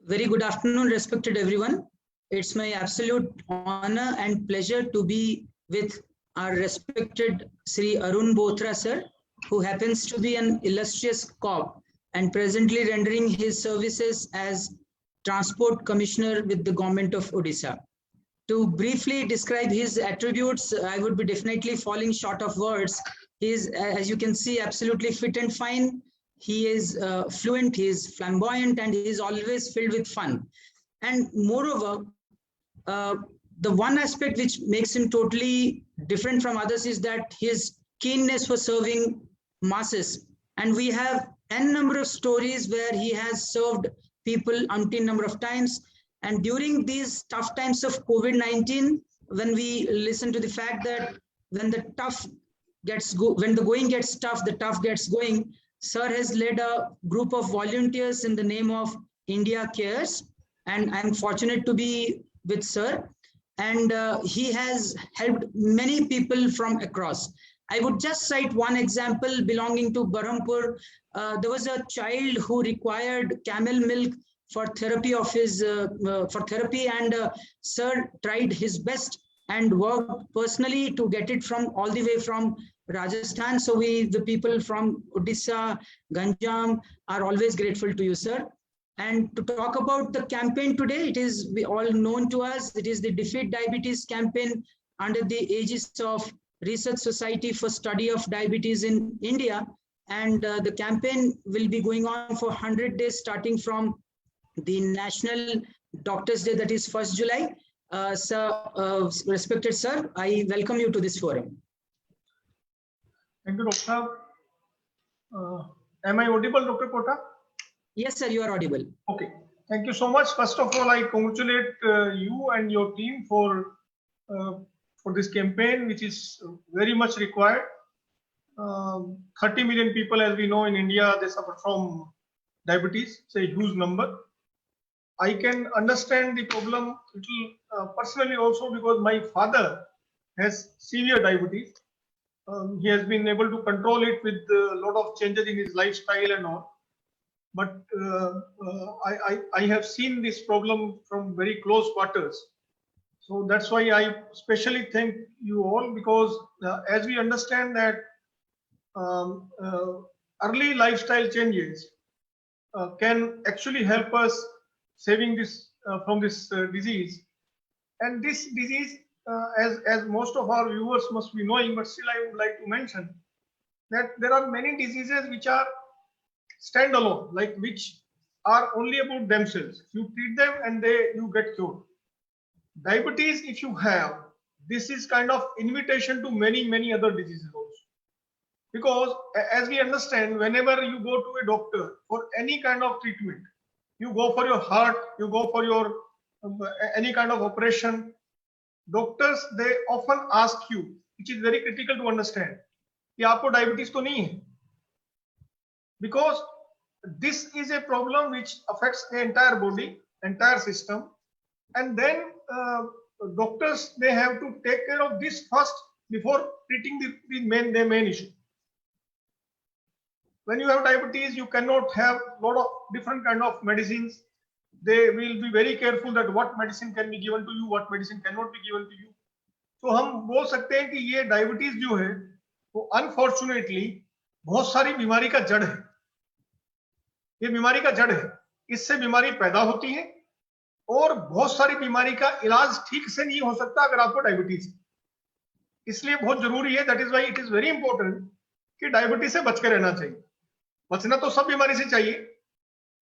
Very good afternoon, respected everyone. It's my absolute honor and pleasure to be with our respected Sri Arun Bothra sir, who happens to be an illustrious cop and presently rendering his services as Transport Commissioner with the Government of Odisha. To briefly describe his attributes, I would be definitely falling short of words. He is, as you can see, absolutely fit and fine. He is fluent, he is flamboyant, and he is always filled with fun. And moreover, uh, the one aspect which makes him totally different from others is that his keenness for serving masses. And we have n number of stories where he has served people umpteen number of times. And during these tough times of COVID-19, when we listen to the fact that when the going gets tough, the tough gets going, sir has led a group of volunteers in the name of India Cares, and I'm fortunate to be with sir. And he has helped many people from across. I would just cite one example belonging to Berhampur. There was a child who required camel milk for therapy of his and sir tried his best and worked personally to get it from all the way from Rajasthan. So the people from Odisha, Ganjam are always grateful to you, sir. And to talk about the campaign today, it is all known to us. It is the Defeat Diabetes campaign under the aegis of Research Society for Study of Diabetes in India. And the campaign will be going on for 100 days, starting from the National Doctors' Day, that is 1st July. Respected sir, I welcome you to this forum. Thank you, Doctor. Am I audible, Dr. Kota? Yes, sir, you are audible. Okay. Thank you so much. First of all, I congratulate you and your team for this campaign, which is very much required. 30 million people, as we know, in India, they suffer from diabetes. It's a huge number. I can understand the problem little personally also, because my father has severe diabetes. He has been able to control it with a lot of changes in his lifestyle and all. But I have seen this problem from very close quarters. So that's why I especially thank you all, because as we understand that early lifestyle changes can actually help us saving this from this disease. And this disease, as most of our viewers must be knowing, but still I would like to mention that there are many diseases which are standalone, like which are only about themselves. You treat them and you get cured. Diabetes, if you have, this is kind of invitation to many other diseases also. Because as we understand, whenever you go to a doctor for any kind of treatment, you go for your heart, you go for your any kind of operation, doctors, they often ask you, which is very critical to understand, कि आपको diabetes तो नहीं है, because this is a problem which affects the entire body, entire system, and then doctors, they have to take care of this first before treating the main issue. When you have diabetes, you cannot have a lot of different kind of medicines. They will be very careful that what medicine can be given to you, what medicine cannot be given to you. So हम बोल सकते हैं कि ये diabetes जो है वो unfortunately बहुत सारी बीमारी का जड़ है. ये बीमारी का जड़ है. इससे बीमारी पैदा होती है और बहुत सारी बीमारी का इलाज ठीक से नहीं हो सकता अगर आपको डायबिटीज है. इसलिए बहुत जरूरी है, that is why it is very important कि डायबिटीज से बच के रहना चाहिए. बचना तो सब बीमारी से चाहिए,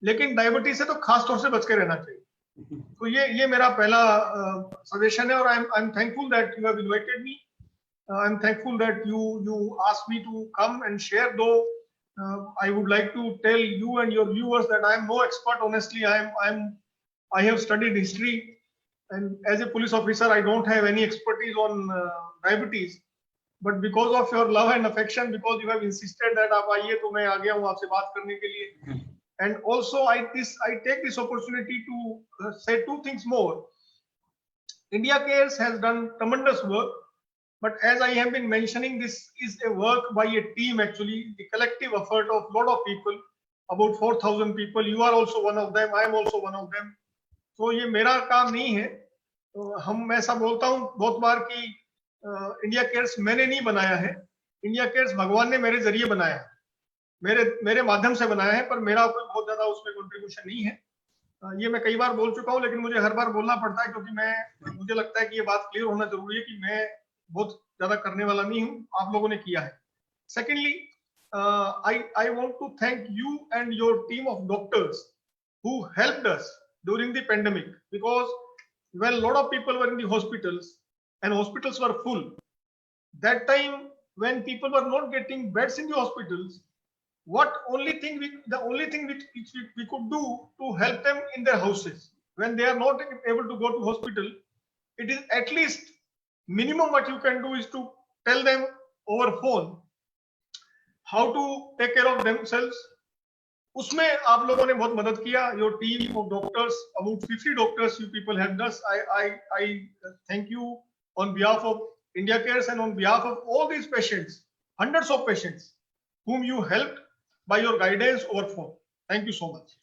लेकिन डायबिटीज से तो खास तौर से बच के रहना चाहिए. तो ये मेरा पहला सजेशन है, और I am thankful that you have invited me. I am thankful that you asked me to come and share. Though I would like to tell you and your viewers that I am no expert. Honestly, I have studied history, and as a police officer, I don't have any expertise on diabetes. But because of your love and affection, because you have insisted that आप आइए, तो मैं आ गया हूँ आपसे बात करने के लिए. And also, I take this opportunity to say two things more. India Cares has done tremendous work, but as I have been mentioning, this is a work by a team, actually, the collective effort of a lot of people. about 4,000 people. You are also one of them. I am also one of them. तो ये मेरा काम नहीं है. तो मैं ऐसा बोलता हूँ बहुत बार कि इंडिया केयर्स मैंने नहीं बनाया है. इंडिया केयर्स भगवान ने मेरे जरिए बनाया है, मेरे माध्यम से बनाया है, पर मेरा कोई बहुत ज्यादा उसमें कंट्रीब्यूशन नहीं है. ये मैं कई बार बोल चुका हूँ, लेकिन मुझे हर बार बोलना पड़ता है क्योंकि मुझे लगता है कि ये बात क्लियर होना जरूरी है कि मैं बहुत ज्यादा करने वाला नहीं हूँ, आप लोगों ने किया है. Secondly, I want to thank you and your team of doctors who helped us during the pandemic, because when a lot of people were in the hospitals and hospitals were full, that time when people were not getting beds in the hospitals, the only thing which we could do to help them in their houses when they are not able to go to hospital, it is at least minimum what you can do is to tell them over phone how to take care of themselves. उसमें आप लोगों ने बहुत मदद किया. Your team of doctors, about 50 doctors, you people helped us. I thank you on behalf of India Cares and on behalf of all these patients, hundreds of patients whom you helped by your guidance over phone. Thank you so much.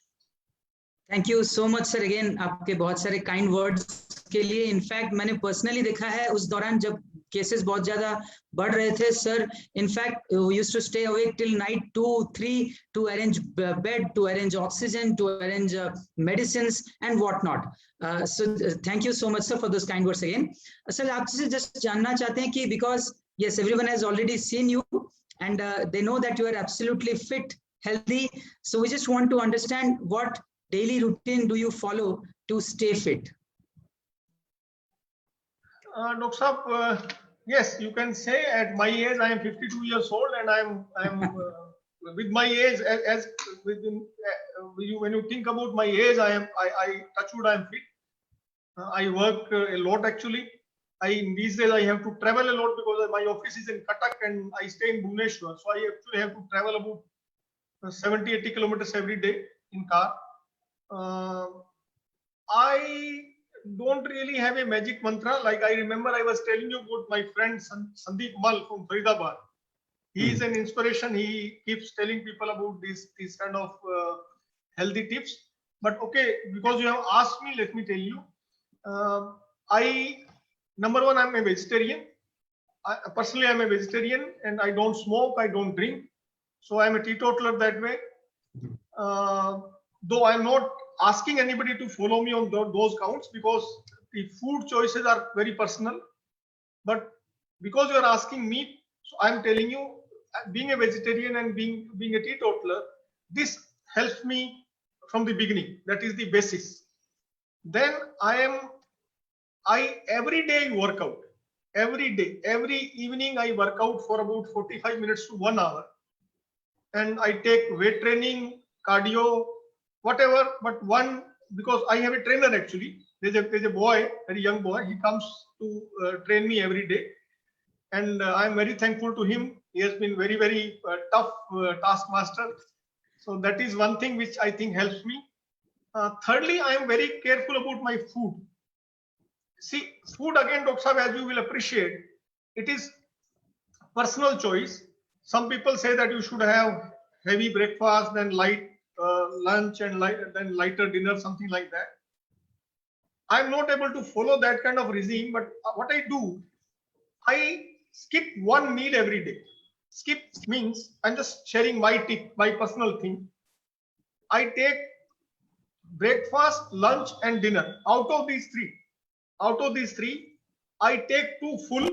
Thank you so much sir again आपके बहुत सारे kind words के लिए. In fact मैंने personally देखा है उस दौरान जब केसेस बहुत ज्यादा बढ़ रहे थे sir, in fact used to stay awake till night 2-3 to arrange bed, to arrange oxygen, to arrange medicines and what not. So thank you so much sir for those kind words again. Sir आपसे just जानना चाहते हैं कि because yes everyone has already seen you and they know that you are absolutely fit, healthy, so we just want to understand what daily routine do you follow to stay fit? Dr. Saab, yes, you can say at my age I am 52 years old, and I'm with my age as within when you think about my age, I touch wood, I am fit. I work a lot actually. These days I have to travel a lot because my office is in Cuttack and I stay in Bhubaneswar. So I actually have to travel about 70-80 kilometers every day in car. I don't really have a magic mantra. Like I remember I was telling you about my friend Sandeep Mal from Faridabad. He is an inspiration. He keeps telling people about these kind of healthy tips. But okay, because you have asked me, let me tell you. Number one, I'm a vegetarian. Personally, I'm a vegetarian and I don't smoke, I don't drink. So I'm a teetotaler that way. Though I'm not asking anybody to follow me on those counts because the food choices are very personal. But because you are asking me, so I'm telling you, being a vegetarian and being a teetotaler, this helps me from the beginning. That is the basis. Then every day work out. Every day, every evening I work out for about 45 minutes to 1 hour. And I take weight training, cardio, whatever. But because I have a trainer actually. There's a boy, very young boy. He comes to train me every day. And I'm very thankful to him. He has been very, very tough taskmaster. So that is one thing which I think helps me. Thirdly, I am very careful about my food. See, food again, Dr. Saab, as you will appreciate, it is personal choice. Some people say that you should have heavy breakfast, then light lunch, and then lighter dinner, something like that. I'm not able to follow that kind of regime, but what I do, I skip one meal every day. Skip means I'm just sharing my tip, my personal thing. I take breakfast, lunch, and dinner. Out of these three, I take 2 full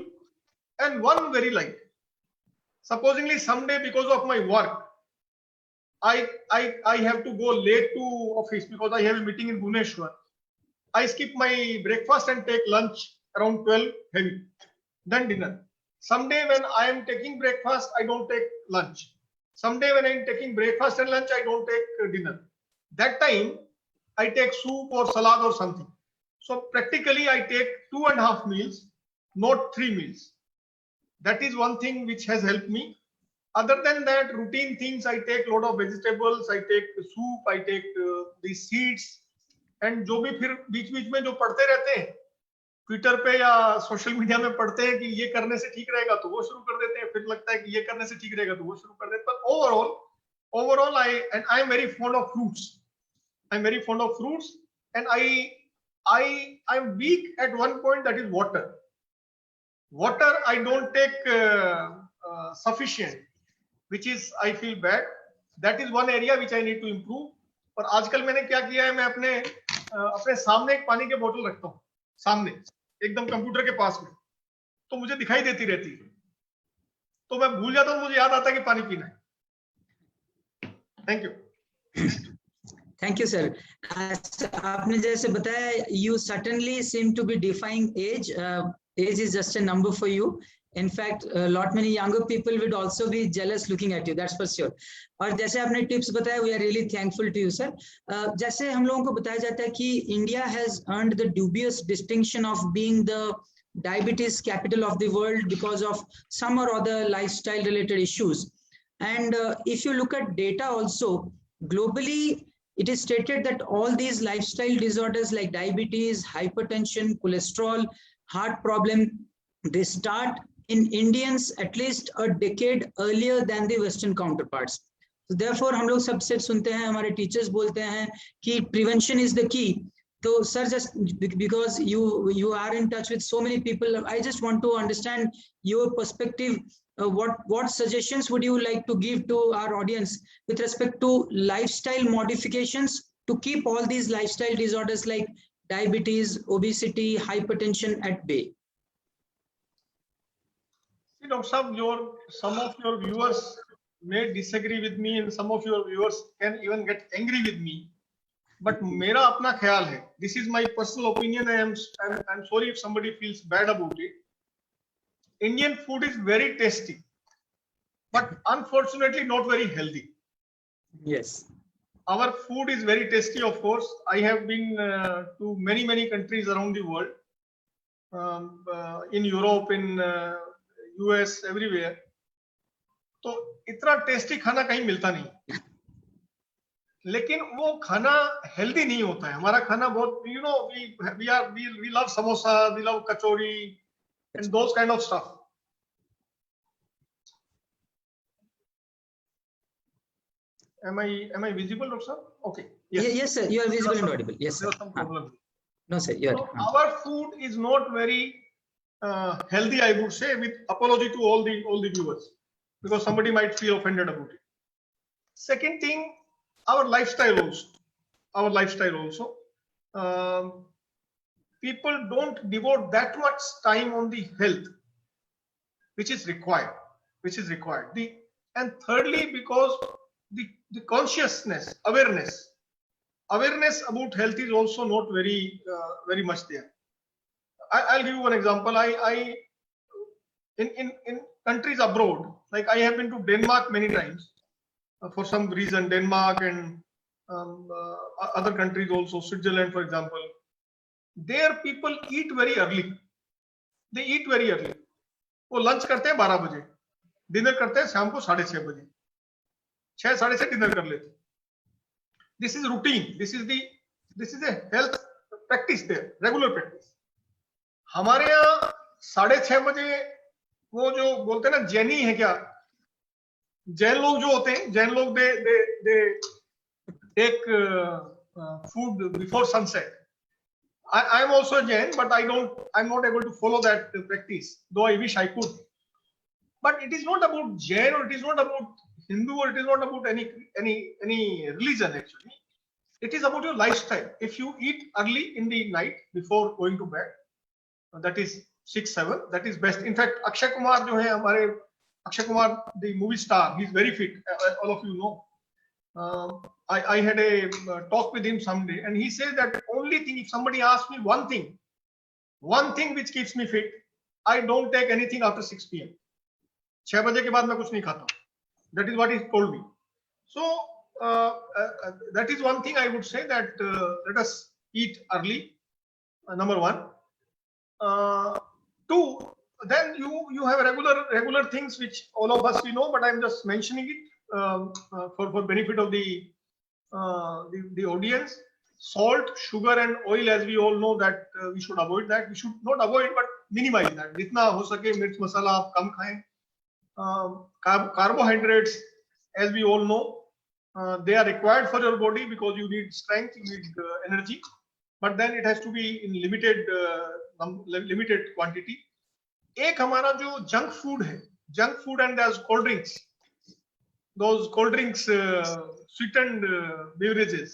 and 1 very light. Supposingly someday because of my work, I have to go late to office because I have a meeting in Bhubaneswar. I skip my breakfast and take lunch around 12 heavy, then dinner. Someday when I am taking breakfast, I don't take lunch. Someday when I am taking breakfast and lunch, I don't take dinner. That time I take soup or salad or something. So practically I take 2.5 meals, not 3 meals. That is one thing which has helped me. Other than that, routine things, I take a lot of vegetables, I take soup, I take the seeds, and जो भी फिर बीच बीच में जो पढ़ते रहते हैं Twitter पे या सोशल मीडिया में पढ़ते हैं कि ये करने से ठीक रहेगा तो वो शुरू कर देते हैं, फिर लगता है कि ये करने से ठीक रहेगा तो वो शुरू कर देते हैं. पर overall overall, I'm very fond of fruits. I'm very fond of fruits, and I'm weak at one point, that is water. Water I don't take sufficient, which is I feel bad. That is one area which I need to improve. और आजकल मैंने क्या किया है, मैं अपने सामने एक पानी के बोतल रखता हूँ, सामने एकदम कंप्यूटर के पास में, तो मुझे दिखाई देती रहती है, तो मैं भूल जाता हूँ, मुझे याद आता है कि पानी पीना है. Thank you. Thank you sir. आपने जैसे बताया, you certainly seem to be defying age. Age is just a number for you. In fact, a lot many younger people would also be jealous looking at you. That's for sure. और जैसे आपने tips बताया, we are really thankful to you, sir. जैसे हम लोगों को बताया जाता है कि India has earned the dubious distinction of being the diabetes capital of the world because of some or other lifestyle related issues. And if you look at data also, globally, it is stated that all these lifestyle disorders like diabetes, hypertension, cholesterol, heart problem, they start in Indians at least a decade earlier than the Western counterparts. So therefore, हम लोग सबसे सुनते हैं, हमारे teachers बोलते हैं कि prevention is the key. So sir, just because you are in touch with so many people, I just want to understand your perspective. What suggestions would you like to give to our audience with respect to lifestyle modifications to keep all these lifestyle disorders like diabetes, obesity, hypertension at bay? See, Dr. Saab, some of your viewers may disagree with me, and some of your viewers can even get angry with me. But मेरा अपना ख्याल है. This is my personal opinion. I'm sorry if somebody feels bad about it. Indian food is very tasty, but unfortunately not very healthy. Yes. Our food is very tasty, of course. I have been to many countries around the world, in Europe, in US, everywhere. तो इतना tasty खाना कहीं मिलता नहीं, लेकिन वो खाना healthy नहीं होता है. हमारा खाना बहुत, we love samosa, we love kachori and those kind of stuff. Am I visible, Dr. Sir? Okay. Yes, sir. You are visible and audible. Yes, sir. There was some problem. No, sir. You are. So our food is not very healthy, I would say, with apology to all the viewers, because somebody might feel offended about it. Second thing, our lifestyle also. People don't devote that much time on the health, which is required. And thirdly, because the consciousness, awareness about health is also not very much there. I'll give you one example. In countries abroad, like I have been to Denmark many times for some reason. Denmark and other countries also, Switzerland, for example. There people eat very early. They eat very early. वो lunch करते हैं 12 बजे, dinner करते हैं शाम को 6:30 बजे, 6-6:30 dinner कर लेते. This is routine. This is a health practice there, regular practice. हमारे यहाँ 6:30 बजे वो जो बोलते हैं ना जैनी है क्या, जैन लोग जो होते हैं, जैन लोग they take food before sunset. I am also a Jain, but I'm not able to follow that practice, though I wish I could. But it is not about Jain, or it is not about Hindu, or it is not about any religion actually. It is about your lifestyle. If you eat early in the night before going to bed, that is 6-7, that is best. In fact, Akshay Kumar जो है हमारे, Akshay Kumar, the movie star, he's very fit. All of you know. I had a talk with him someday, and he said that only thing, if somebody asks me one thing which keeps me fit, I don't take anything after 6 p.m. 6 बजे के बाद मैं कुछ नहीं खाता. That is what he told me. So that is one thing I would say, that let us eat early. Number one. Two, then you have regular things which all of us we know, but I'm just mentioning it for benefit of the audience. Salt, sugar, and oil, as we all know that we should avoid that. We should not avoid, but minimize that. जितना हो सके मिर्च मसाला आप कम खाएं. Carbohydrates, as we all know, they are required for your body because you need strength, you need energy, but then it has to be in limited quantity. एक हमारा जो junk food है, junk food and cold drinks, those cold drinks, sweetened beverages,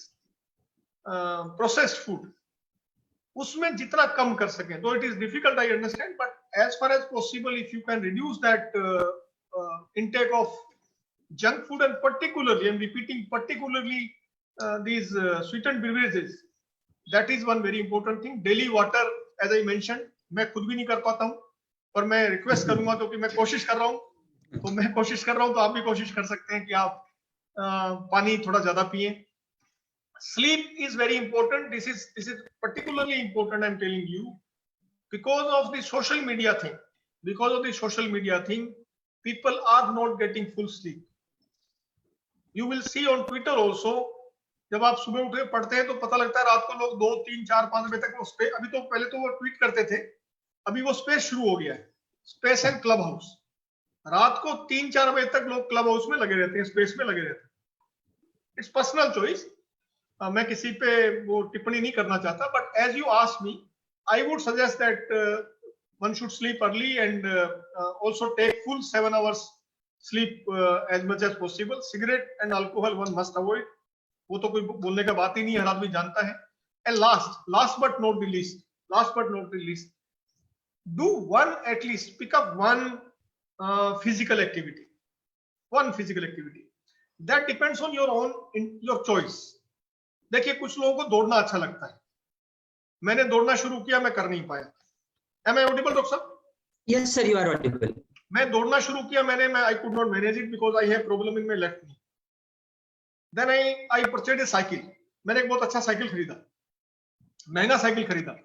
processed food, उसमें जितना कम कर सकें, though it is difficult, I understand, but as far as possible, if you can reduce that intake of junk food, and particularly, I'm repeating, particularly these sweetened beverages, that is one very important thing. Daily water, as I mentioned, मैं खुद भी नहीं कर पाता हूँ, पर मैं request करूंगा तो कि मैं कोशिश कर रहा हूँ, तो मैं कोशिश कर रहा हूँ, तो आप भी कोशिश कर सकते हैं कि आप पानी थोड़ा ज्यादा पिएं. Sleep is very important. This is particularly important, I'm telling you, because of the social media thing. Because of the social media thing, people are not getting full sleep. You will see on Twitter also, जब आप सुबह उठे पढ़ते हैं तो पता लगता है रात को लोग 2, 3, 4, 5 बजे तक वो स्पेस, अभी तो पहले तो वो ट्वीट करते थे, अभी वो स्पेस शुरू हो गया है, स्पेस एंड क्लब हाउस. रात को 3, 4 बजे तक लोग क्लब हाउस में लगे रहते हैं, स्पेस में लगे रहते हैं. इट्स पर्सनल चॉइस, मैं किसी पे वो टिप्पणी नहीं करना चाहता, but as you ask me, I would suggest that one should sleep early and also take full 7 hours sleep as much as possible. Cigarette and alcohol one must avoid. वो तो कोई बोलने का बात ही नहीं है, हर आदमी जानता है. And last but not the least, do one, at least pick up one physical activity. One physical activity. That depends on your choice. देखिए, कुछ लोगों को दौड़ना अच्छा लगता है. मैंने दौड़ना शुरू किया, मैं कर नहीं पाया. Am I audible, डॉक्टर साहब? Yes, sir, you are audible. मैं दौड़ना शुरू किया, I could not manage it because I have problem in my left knee. Then I purchased a cycle. मैंने एक बहुत अच्छा साइकिल खरीदा, महंगा साइकिल खरीदा.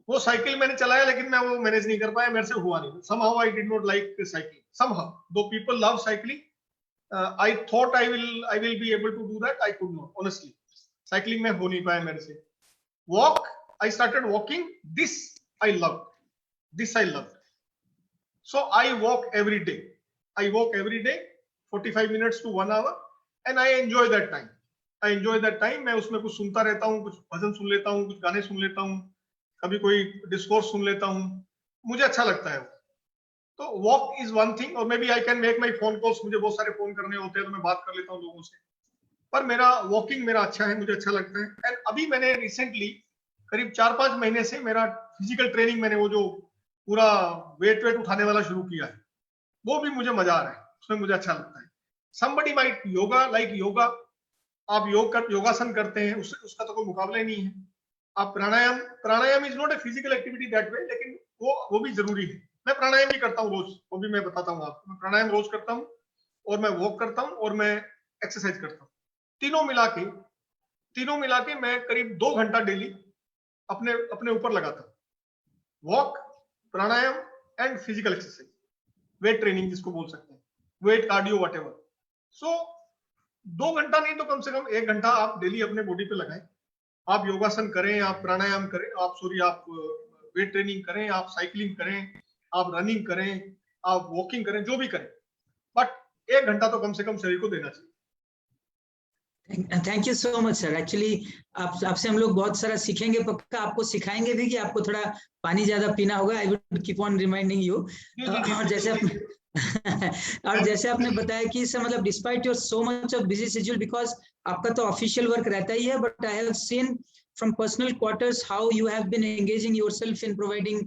वो साइकिल मैंने चलाया, लेकिन मैं वो मैनेज नहीं कर पाया, मेरे से हुआ नहीं. Somehow I did not like cycling. Somehow, though people love cycling, I thought I will be able to do that. I could not, honestly. Cycling में हो नहीं पाया मेरे से. Walk, I started walking. This I loved. So I walk every day. 45 minutes to 1 hour, and I enjoy that time. मैं उसमें कुछ सुनता रहता हूँ, कुछ भजन सुन लेता हूँ, कुछ गाने सुन लेता हूँ, कभी कोई डिस्कोर्स सुन लेता हूँ, मुझे अच्छा लगता है. तो वॉक इज वन थिंग, और maybe I can make my phone calls. मुझे बहुत सारे फोन करने होते हैं तो मैं बात कर लेता हूँ लोगों से, पर मेरा वॉकिंग मेरा अच्छा है, मुझे अच्छा लगता है. एंड अभी मैंने रिसेंटली करीब 4-5 महीने से मेरा फिजिकल ट्रेनिंग, मैंने वो जो पूरा वेट उठाने वाला शुरू किया है, वो भी मुझे मजा आ रहा है, उसमें मुझे अच्छा लगता है. Somebody might yoga, आप योगासन करते हैं, उसका तो कोई मुकाबला ही नहीं है. आप pranayama is not a physical activity that way, लेकिन वो भी जरूरी है. मैं प्राणायाम भी करता हूँ रोज, वो भी मैं बताता हूँ आपको. मैं प्राणायाम रोज करता हूँ, और मैं वॉक करता हूँ, और मैं एक्सरसाइज करता हूँ. तीनों मिला के मैं करीब 2 घंटा डेली अपने ऊपर लगाता हूँ. Walk, pranayama and physical exercise, weight training जिसको बोल सकते हैं, वेट कार्डियो व्हाटएवर. सो 2 घंटा नहीं तो कम से कम 1 घंटा आप डेली अपने बॉडी पे लगाएं. आप योगासन करें, आप प्राणायाम करें, आप वेट ट्रेनिंग करें, आप साइकिलिंग करें, आप रनिंग करें, आप वॉकिंग करें, जो भी करें, बट 1 घंटा तो कम से कम शरीर को देना चाहिए. Thank you so much sir. Actually आपसे हम लोग बहुत सारा सीखेंगे, पक्का आपको सिखाएंगे भी कि आपको थोड़ा पानी ज्यादा पीना होगा. I will keep on reminding you. और जैसे आपने बताया कि सर, मतलब despite your so much of busy schedule, because आपका तो ऑफिशियल वर्क रहता ही है, but I have seen from personal quarters how you have been engaging yourself in providing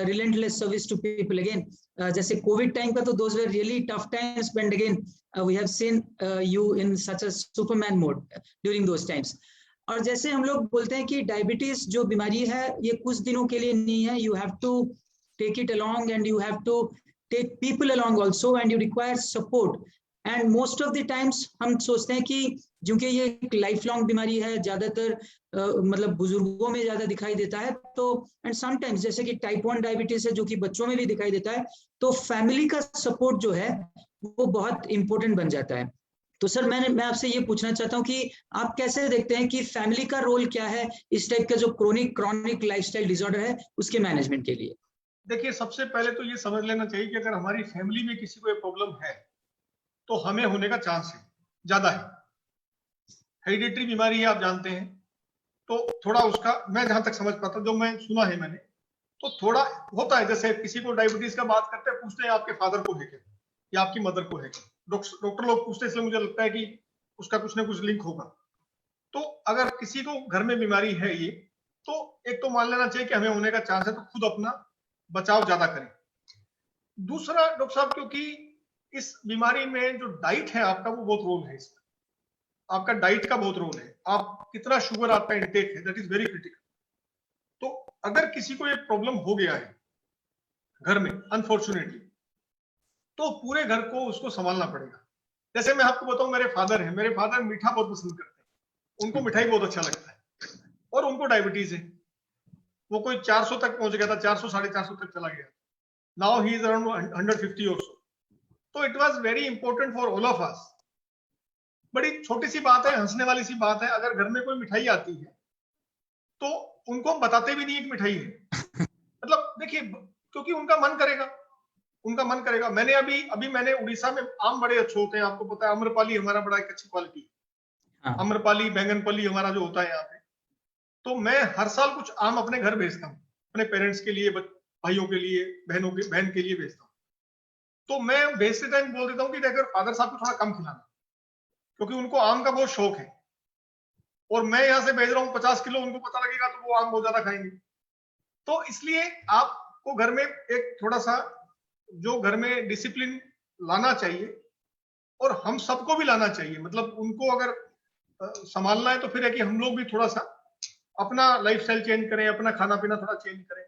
relentless service to people. Again, जैसे COVID time का तो those were really tough times, but again we have seen you in such a superman mode during those times. और जैसे हम लोग बोलते हैं कि डायबिटीज जो बीमारी है, ये कुछ दिनों के लिए नहीं है. You have to take it along, and you have to take people along also, and you require support. And most of the times हम सोचते हैं कि क्योंकि ये एक लाइफ लॉन्ग बीमारी है, ज्यादातर मतलब बुजुर्गों में ज्यादा दिखाई देता है, तो एंड समटाइम्स जैसे कि टाइप 1 डायबिटीज है जो कि बच्चों में भी दिखाई देता है, तो फैमिली का सपोर्ट जो है वो बहुत इंपॉर्टेंट बन जाता है. तो सर मैं आपसे ये पूछना चाहता हूँ कि आप कैसे देखते हैं कि फैमिली का रोल क्या है इस टाइप का जो क्रॉनिक लाइफस्टाइल डिसऑर्डर है उसके मैनेजमेंट के लिए? देखिए, सबसे पहले तो ये समझ लेना चाहिए कि अगर हमारी फैमिली में किसी को प्रॉब्लम है तो हमें होने का चांस है, ज्यादा है. हेरिडिटरी बीमारी है, आप जानते हैं, तो थोड़ा उसका मैं जहां तक समझ पाता, जो मैं सुना है मैंने, तो थोड़ा होता है, जैसे किसी को डायबिटीज का बात करते हैं, पूछते हैं आपके फादर को है क्या या आपकी मदर को है क्या, डॉक्टर लोग पूछते हैं, इसलिए मुझे लगता है कि उसका कुछ ना कुछ लिंक होगा। तो अगर किसी को घर में बीमारी है ये, तो एक तो मान लेना चाहिए कि हमें होने का चांस है, तो खुद अपना बचाव ज्यादा करें। दूसरा डॉक्टर साहब, क्योंकि इस बीमारी में जो डाइट है आपका, वो बहुत रोल है इसमें, आपका डाइट का बहुत रोल है, आप कितना शुगर आपका इंटेक है, दैट इज वेरी क्रिटिकल। तो अगर किसी को ये प्रॉब्लम हो गया है घर में अनफॉर्चुनेटली, तो पूरे घर को उसको संभालना पड़ेगा। जैसे मैं आपको बताऊं, मेरे फादर हैं, मेरे फादर मीठा बहुत पसंद करते हैं, उनको मिठाई बहुत अच्छा लगता है, और उनको डायबिटीज है, वो कोई 400 तक पहुंच गया था, 400 450 तक चला गया, नाउ ही इज अराउंड 150 और सो। तो it was very important for all of us. बड़ी छोटी सी बात है, हंसने वाली सी बात है, अगर घर में कोई मिठाई आती है तो उनको हम बताते भी नहीं है कि मिठाई है, मतलब देखिए, क्योंकि उनका मन करेगा, उनका मन करेगा। मैंने अभी मैंने उड़ीसा में आम बड़े अच्छे होते हैं, आपको पता है, आम्रपाली हमारा बड़ा एक अच्छी क्वालिटी है, हाँ, आम्रपाली बैंगनपली हमारा जो होता है यहाँ पे, तो मैं हर साल कुछ आम अपने घर भेजता हूँ, अपने पेरेंट्स के लिए, भाइयों के लिए, बहन के लिए भेजता हूँ। तो मैं भेजते टाइम बोल देता हूँ कि देखो फादर साहब को थोड़ा कम खिलाना, क्योंकि उनको आम का बहुत शौक है, और मैं यहाँ से भेज रहा हूँ 50 किलो, उनको पता लगेगा तो वो आम बहुत ज्यादा खाएंगे। तो इसलिए आपको घर में एक थोड़ा सा जो घर में डिसिप्लिन लाना चाहिए, और हम सबको भी लाना चाहिए, मतलब उनको अगर संभालना है तो फिर है कि हम लोग भी थोड़ा सा अपना लाइफस्टाइल चेंज करें, अपना खाना पीना थोड़ा चेंज करें।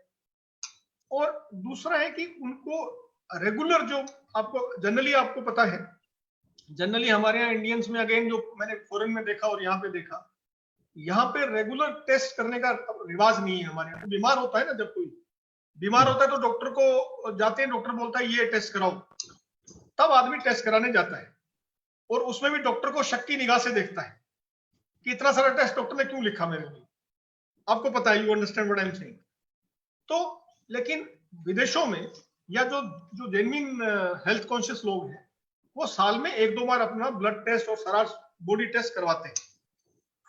और दूसरा है कि उनको रेगुलर, जो आपको जनरली आपको पता है, जनरली हमारे यहाँ इंडियंस में, अगेन जो मैंने फॉरेन में देखा और यहाँ पे देखा, यहाँ पे रेगुलर टेस्ट करने का रिवाज नहीं है हमारे यहाँ। तो बीमार होता है ना, जब कोई बीमार होता है तो डॉक्टर को जाते हैं, डॉक्टर बोलता है ये टेस्ट कराओ, तब आदमी टेस्ट कराने जाता है, और उसमें भी डॉक्टर को शक की निगाह से देखता है कि इतना सारा टेस्ट डॉक्टर ने क्यों लिखा मेरे लिए, आपको पता है, you understand what I am saying. तो लेकिन विदेशों में, या जो जो जेन्युइन हेल्थ कॉन्शियस लोग हैं, वो साल में 1-2 बार अपना ब्लड टेस्ट और सारा बॉडी टेस्ट करवाते हैं।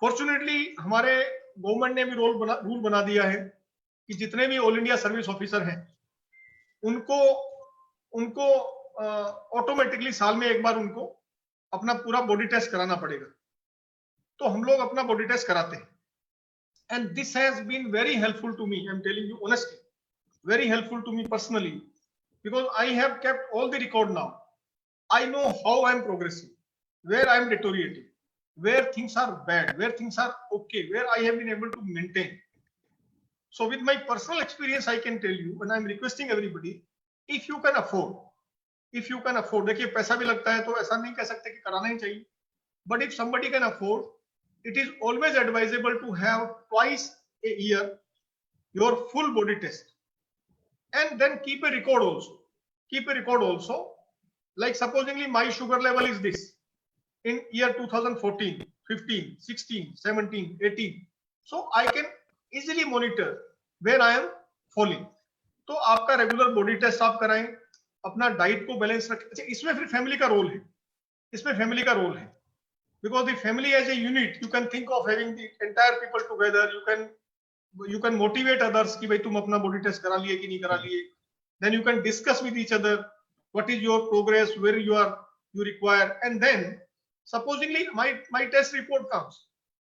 फॉर्चुनेटली हमारे गवर्नमेंट ने भी रूल बना दिया है कि जितने भी ऑल इंडिया सर्विस ऑफिसर हैं, उनको उनको ऑटोमेटिकली साल में एक बार उनको अपना पूरा बॉडी टेस्ट कराना पड़ेगा। तो हम लोग अपना बॉडी टेस्ट कराते हैं, and this has been very helpful to me, I am telling you honestly, very helpful to me personally, because I have kept all the record now. I know how I am progressing, where I am deteriorating, where things are bad, where things are okay, where I have been able to maintain. So with my personal experience, I can tell you, and I am requesting everybody, if you can afford, देखिए पैसा भी लगता है, तो ऐसा नहीं कह सकते कि कराना ही चाहिए, but if somebody can afford, it is always advisable to have twice a year your full body test, and then keep a record also. Like supposingly my sugar level is this in year 2014, 15, 16, 17, 18, so I can easily monitor where I am falling. तो आपका regular body test आप कराएं, अपना diet को balance रखें। अच्छा, इसमें फिर फैमिली का रोल है, because the family as a unit, you can think of having the entire people together, you can motivate others कि भाई तुम अपना बॉडी टेस्ट करा लिए कि नहीं करा लिए, then you can discuss with each other what is your progress, where you require, and then supposingly my test report comes,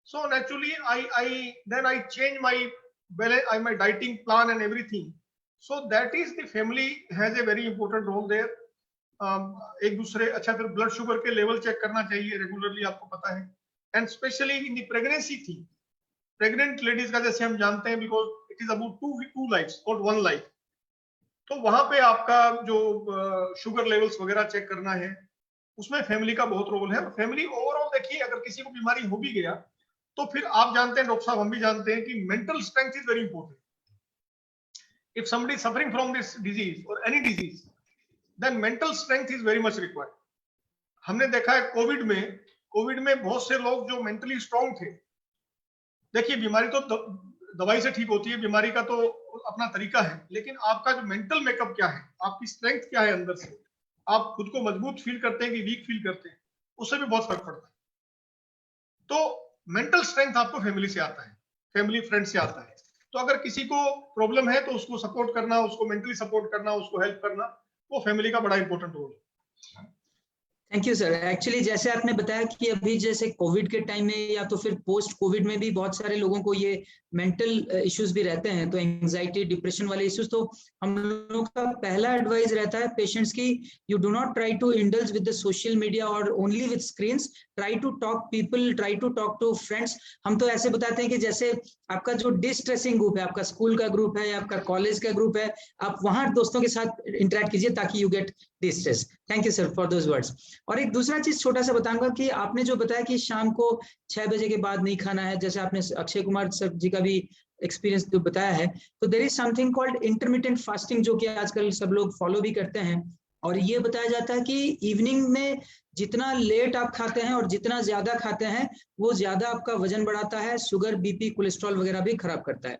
so naturally I change my dieting plan and everything. So that is, the family has a very important role there. एक दूसरे, अच्छा फिर blood sugar के level check करना चाहिए regularly, आपको पता है, and specially in the pregnancy थी, प्रेग्नेंट लेडीज का जैसे हम जानते हैं, because it is about two lifes not one life, तो वहां पे आपका जो शुगर लेवल्स वगैरह चेक करना है, उसमें फैमिली का बहुत रोल है। फैमिली ओवरऑल देखिए, अगर किसी को बीमारी हो भी गया, तो फिर आप जानते हैं डॉक्टर साहब, हम भी जानते हैं कि mental strength is very important. If somebody suffering from this disease और any disease, then mental strength is very much required. हमने देखा है कोविड में बहुत से लोग जो मेंटली स्ट्रांग थे, देखिए बीमारी तो दवाई से ठीक होती है, बीमारी का तो अपना तरीका है, लेकिन आपका जो मेंटल मेकअप क्या है, आपकी स्ट्रेंथ क्या है अंदर से, आप खुद को मजबूत फील करते हैं कि वीक फील करते हैं, उससे भी बहुत फर्क पड़ता है। तो मेंटल स्ट्रेंथ आपको फैमिली से आता है, फैमिली फ्रेंड से आता है। तो अगर किसी को प्रॉब्लम है तो उसको सपोर्ट करना, उसको मेंटली सपोर्ट करना, उसको हेल्प करना, वो फैमिली का बड़ा इंपॉर्टेंट रोल है। Thank you sir. एक्चुअली जैसे आपने बताया कि अभी जैसे कोविड के टाइम में या तो फिर पोस्ट कोविड में भी बहुत सारे लोगों को ये मेंटल इश्यूज भी रहते हैं, तो एंजाइटी डिप्रेशन वाले इश्यूज, तो हम लोगों का पहला एडवाइस रहता है पेशेंट्स की, you do not try to indulge with the social media और only with screens, try to talk people, try to talk to friends. हम तो ऐसे बताते हैं कि जैसे आपका जो डिस्ट्रेसिंग ग्रुप है, आपका स्कूल का ग्रुप है या आपका कॉलेज का ग्रुप है, आप वहां दोस्तों के साथ इंटरेक्ट कीजिए ताकि you get distress. Thank you sir for those words. और एक दूसरा चीज छोटा सा बताऊंगा कि आपने जो बताया कि शाम को 6 बजे के बाद नहीं खाना है, जैसे आपने अक्षय कुमार सर जी का भी एक्सपीरियंस जो बताया है, तो there is something called intermittent fasting जो कि आजकल सब लोग फॉलो भी करते हैं। और ये बताया जाता है कि इवनिंग में जितना लेट आप खाते हैं और जितना ज्यादा खाते हैं वो ज्यादा आपका वजन बढ़ाता है, शुगर, बीपी, कोलेस्ट्रॉल वगैरह भी खराब करता है।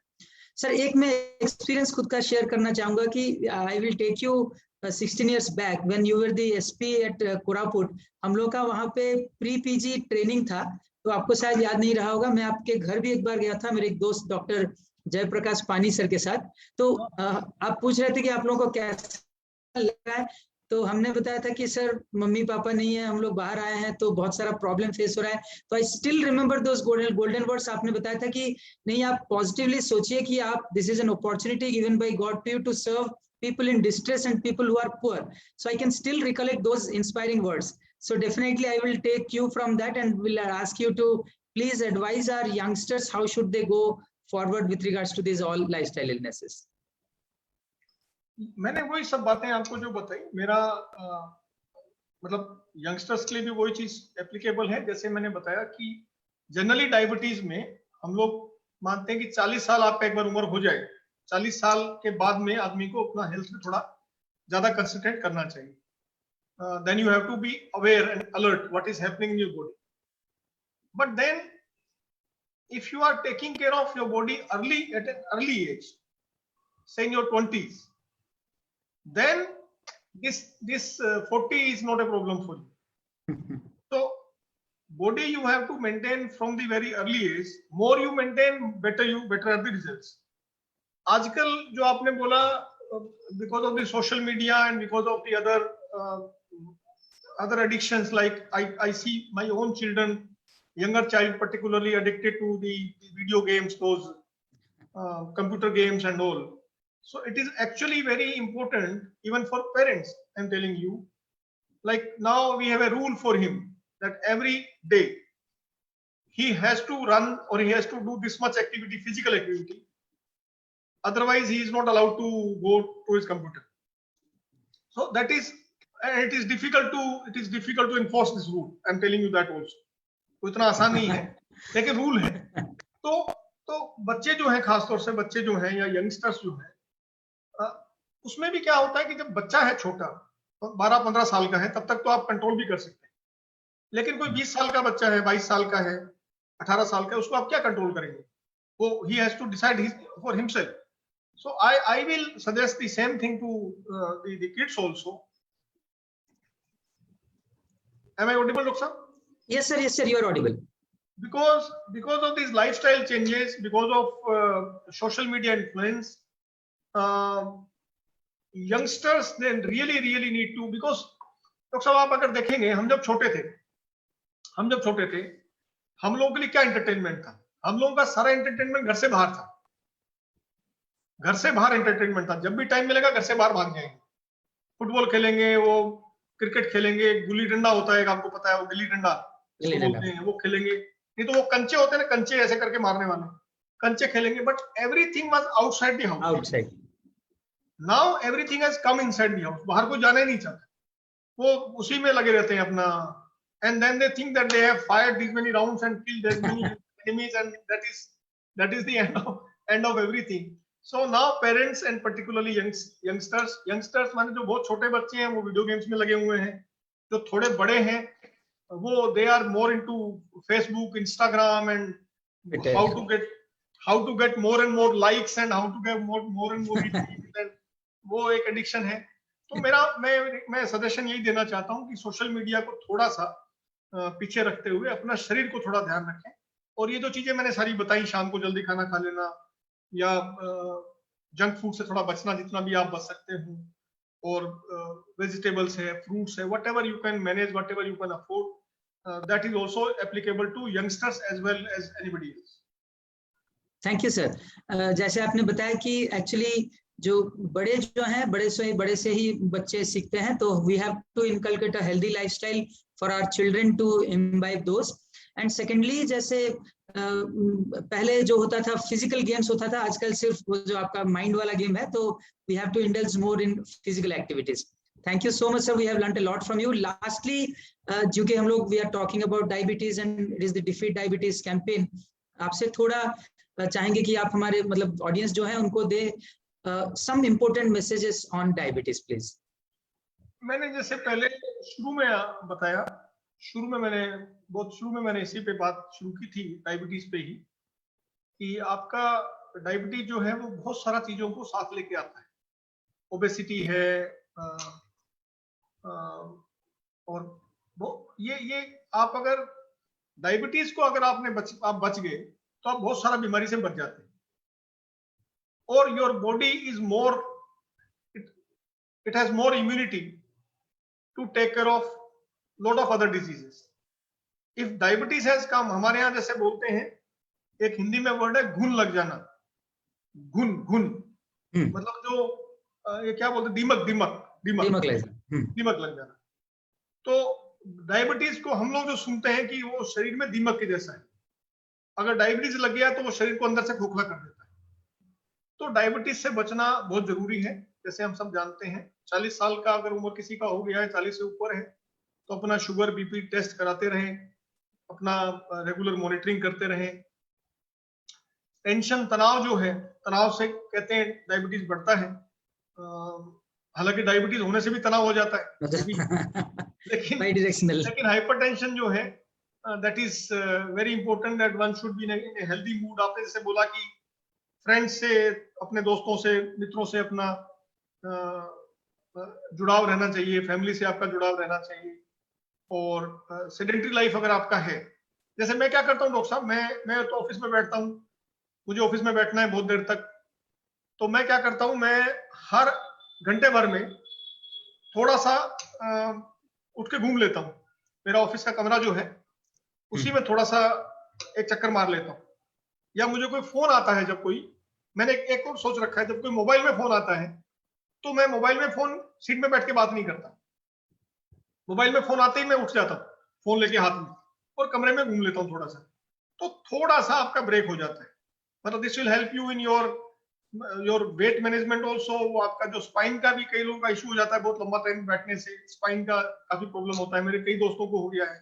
सर एक मैं एक्सपीरियंस खुद का शेयर करना चाहूंगा कि I will take you 16 years back when you were the SP at Koraput. हम लोग का वहाँ पे प्री पीजी ट्रेनिंग था, तो आपको शायद याद नहीं रहा होगा, मैं आपके घर भी एक बार गया था मेरे एक दोस्त डॉक्टर जयप्रकाश पानी सर के साथ। तो आप पूछ रहे थे कि आप लोगों को कैसा लगा है, तो हमने बताया था कि सर मम्मी पापा नहीं है, हम लोग बाहर आए हैं तो बहुत सारा प्रॉब्लम फेस हो रहा है। तो I still remember those golden words. आपने बताया था कि नहीं, आप पॉजिटिवली सोचिए कि आप, this is an opportunity given by God to you to serve people in distress and people who are poor. So I can still recollect those inspiring words. So definitely I will take you from that and will ask you to please advise our youngsters how should they go forward with regards to these all lifestyle illnesses. मैंने वही सब बातें आपको जो बताई, मेरा मतलब youngsters के लिए भी वही चीज एप्लीकेबल है। जैसे मैंने बताया कि जनरली डायबिटीज में हम लोग मानते हैं कि 40 साल आपका एक बार उम्र हो जाए, 40 साल के बाद में आदमी को अपना हेल्थ में थोड़ा ज्यादा कंसंट्रेट करना चाहिए। Then you have to be aware and alert what is happening in your body. But then if you are taking care of your body early at an early age, say in your 20s, then this 40 is not a problem for you. So body you have to maintain from the very early age. More you maintain, better are the results. आजकल जो आपने बोला, because of the social media and because of the other addictions, like I see my own children, younger child particularly addicted to the video games, those computer games and all. So it is actually very important even for parents. I'm telling you, like now we have a rule for him that every day he has to run or he has to do this much activity, physical activity. Otherwise, he is not allowed to go to his computer. So that is, it is difficult to enforce this rule. I'm telling you that also. तो इतना आसान नहीं है, लेकिन rule है। तो बच्चे जो हैं, खासतौर से बच्चे जो हैं या यंगस्टर्स जो हैं, उसमें भी क्या होता है कि जब बच्चा है छोटा, 12-15 साल का है, तब तक तो आप कंट्रोल भी कर सकते हैं। लेकिन कोई 20 साल का बच्चा है, 22 साल का है, 18 साल का है, उसको आप क्या कंट्रोल करेंगे? वो he has to decide for himself. So I will suggest the same thing to the kids also. Am I audible, Dr. Sir? Yes sir, you are audible. Because of these lifestyle changes, because of social media influence, youngsters they really need to, because Dr. Sir, आप अगर देखेंगे, हम जब छोटे थे, हम लोगों के लिए क्या एंटरटेनमेंट था? हम लोगों का सारा एंटरटेनमेंट घर से बाहर था। घर से बाहर एंटरटेनमेंट था। जब भी टाइम मिलेगा घर से बाहर भाग जाएंगे, फुटबॉल खेलेंगे, वो क्रिकेट खेलेंगे, गुल्ली डंडा होता है, आपको पता है वो गिल्ली डंडा बोलते हैं, वो खेलेंगे। नहीं तो वो कंचे होते हैं ना, कंचे ऐसे करके मारने वाले, कंचे खेलेंगे। But everything was outside the house. Outside. Now everything has come inside the house. बाहर को जाना ही नहीं चाहते, वो उसी में लगे रहते हैं अपना। And then they think that they have fired this many rounds and killed that many enemies, and that is the end of everything. So now parents and particularly youngsters माने जो बहुत छोटे बच्चे हैं वो वीडियो गेम्स में लगे हुए हैं। जो थोड़े बड़े हैं वो they are more into Facebook, Instagram and how to get more and more likes and how to get more and more and वो एक एडिक्शन है। तो मैं सजेशन यही देना चाहता हूँ कि सोशल मीडिया को थोड़ा सा पीछे रखते हुए अपना शरीर को थोड़ा ध्यान रखें। और ये जो चीजें मैंने सारी बताई, शाम को जल्दी खाना खा लेना या जंक फूड से थोड़ा बचना जितना भी आप बच सकते हो, और वेजिटेबल्स है, फ्रूट्स है, whatever you can manage, whatever you can afford, that is also applicable to youngsters as well as anybody else. Thank you sir. जैसे आपने बताया कि एक्चुअली जो बड़े जो हैं, बड़े से ही बच्चे सीखते हैं, तो we have to inculcate a healthy lifestyle for our children to imbibe those. And secondly, जैसे पहले जो होता था फिजिकल गेम्स होता था, आजकल सिर्फ वो जो आपका माइंड वाला गेम है, तो we have to indulge more in physical activities. Thank you so much sir, we have learned a lot from you. Lastly, जो कि हम लोग we are talking about diabetes and it is the defeat diabetes campaign, आपसे थोड़ा चाहेंगे कि आप हमारे मतलब ऑडियंस जो है उनको दे some important messages on diabetes, please. मैंने जैसे पहले शुरू में बताया, शुरू में मैंने इसी पे बात शुरू की थी, डायबिटीज पे ही, कि आपका डायबिटीज जो है वो बहुत सारा चीजों को साथ लेके आता है। ओबेसिटी है, और वो ये आप अगर डायबिटीज को अगर आप बच गए तो आप बहुत सारा बीमारी से बच जाते हैं। Or your body is more, it has more immunity to take care of lot of other diseases. If diabetes has come, हमारे यहाँ जैसे बोलते हैं, एक हिंदी में वर्ड है घुन लग जाना, घुन मतलब जो ये क्या बोलते हैं, दीमक लग जाना। तो डायबिटीज को हम लोग जो सुनते हैं कि वो शरीर में दीमक के जैसा है, अगर डायबिटीज लग गया तो वो शरीर को अंदर से खोखला कर देता है। तो डायबिटीज से बचना बहुत जरूरी है। जैसे हम सब जानते हैं, 40 साल का अगर उम्र किसी का हो गया है, 40 से ऊपर है, तो अपना शुगर बीपी टेस्ट कराते रहें, अपना रेगुलर मॉनिटरिंग करते रहें। टेंशन, तनाव जो है, तनाव से कहते हैं डायबिटीज बढ़ता है। हालांकि डायबिटीज होने से भी तनाव हो जाता है, लेकिन हाइपरटेंशन जो है, that is very important, that one should be in a healthy mood. आपने जैसे बोला कि फ्रेंड्स से, अपने दोस्तों से, मित्रों से अपना जुड़ाव रहना चाहिए, फैमिली से आपका जुड़ाव रहना चाहिए। और सेडेंटरी लाइफ अगर आपका है, जैसे मैं क्या करता हूँ डॉक्टर साहब, मैं तो ऑफिस में बैठता हूँ, मुझे ऑफिस में बैठना है बहुत देर तक, तो मैं क्या करता हूँ, मैं हर घंटे भर में थोड़ा सा उठ के घूम लेता हूँ। मेरा ऑफिस का कमरा जो है उसी में थोड़ा सा एक चक्कर मार लेता हूँ। या मुझे कोई फोन आता है, जब कोई, मैंने एक और सोच रखा है, जब कोई मोबाइल में फोन आता है तो मैं मोबाइल में फोन सीट में बैठ के बात नहीं करता। मोबाइल में फोन आते ही मैं उठ जाता हूँ, फोन लेके हाथ में, और कमरे में घूम लेता हूँ थोड़ा सा, तो थोड़ा सा आपका ब्रेक हो जाता है। मतलब this will help you in your weight management also. वो आपका जो स्पाइन का भी कई लोगों का इशू हो जाता है, बहुत लंबा टाइम बैठने से स्पाइन का काफी प्रॉब्लम होता है, मेरे कई दोस्तों को हो गया है।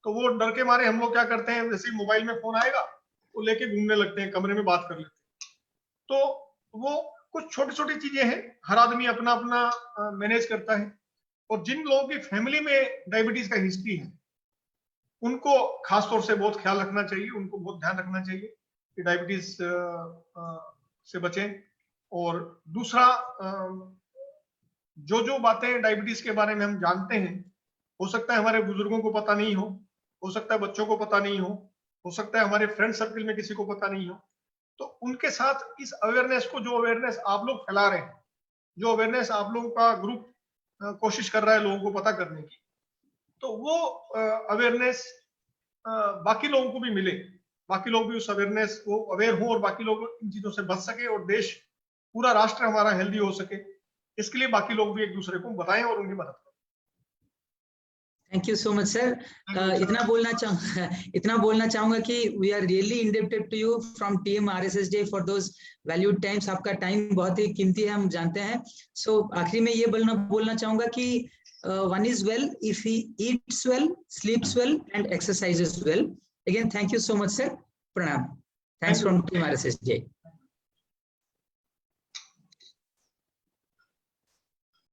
तो वो डर के मारे हम लोग क्या करते हैं, जैसे मोबाइल में फोन आएगा वो लेके घूमने लगते हैं, कमरे में बात कर लेते हैं। तो वो कुछ छोटी छोटी चीजें हैं, हर आदमी अपना अपना मैनेज करता है। और जिन लोगों की फैमिली में डायबिटीज का हिस्ट्री है, उनको खासतौर से बहुत ख्याल रखना चाहिए, उनको बहुत ध्यान रखना चाहिए कि डायबिटीज से बचें। और दूसरा, जो बातें डायबिटीज के बारे में हम जानते हैं, हो सकता है हमारे बुजुर्गों को पता नहीं हो सकता है बच्चों को पता नहीं हो सकता है हमारे फ्रेंड सर्कल में किसी को पता नहीं हो, तो उनके साथ इस अवेयरनेस को, जो अवेयरनेस आप लोग फैला रहे हैं, जो अवेयरनेस आप लोगों का ग्रुप कोशिश कर रहा है लोगों को पता करने की, तो वो अवेयरनेस बाकी लोगों को भी मिले, बाकी लोग भी उस अवेयरनेस को अवेयर हो और बाकी लोग इन चीजों से बच सके और देश, पूरा राष्ट्र हमारा हेल्दी हो सके। इसके लिए बाकी लोग भी एक दूसरे को बताएं और उनकी मदद करें। Thank you so much sir. इतना बोलना चाहूंगा कि we are really indebted to you from team RSSJ for those valued times. आपका टाइम बहुत ही कीमती है, हम जानते हैं। सो आखिरी में ये बोलना चाहूंगा कि one is well if he eats well, sleeps well and exercises well. Again, thank you so much sir. Pranam. Thanks from team RSSJ.